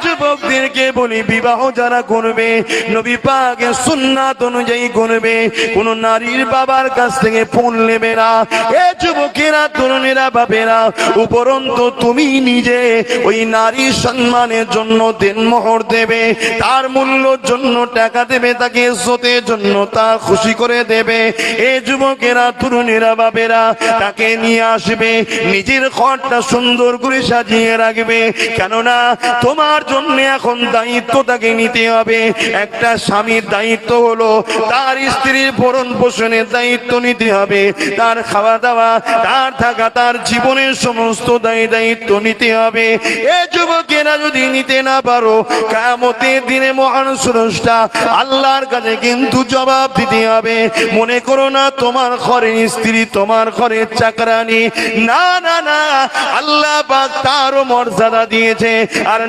যুবকদেরকে বলি, বিবাহ যারা করবে নবী পাকের সুন্নাত অনুযায়ী করবে, কোন নারীর বাবার কাছ থেকে ফোন নেবে না। এ যুবকেরা, তরুণেরা, বাপেরা, উপরন্তু তুমি নিজে ওই নারীর সম্মানের জন্য দেনমোহর দেবে, তার মূল্যর জন্য টাকা দেবে, তাকে ইজ্জতের জন্য তা খুশি করে দেবে। এ যুবকেরা, তরুণেরা, বাপেরা, তাকে নিয়ে আসবে, নিজের ঘরটা সুন্দর করে সাজিয়ে রাখবে, কেননা তোমার জন্য এখন দায়িত্ব তাকে নিতে হবে। একটা স্বামীর দায়িত্ব হলো তার স্ত্রীর ভরণ পোষণের দায়িত্ব নিতে হবে, তার খাওয়া দাওয়া, তার থাকা, তার জীবনের সমস্ত দায়িত্ব নিতে হবে। এ যুবকেরা যদি নিতে না পারো, কিয়ামতের দিনে মহান স্রষ্টা আল্লাহর কাছে কিন্তু জবাব দিতে হবে। মনে করো না তোমার ঘরের স্ত্রী তোমার ঘরের চাকরানি, না না না, আল্লাহ পাক তারও মর্যাদা দিয়েছে। আর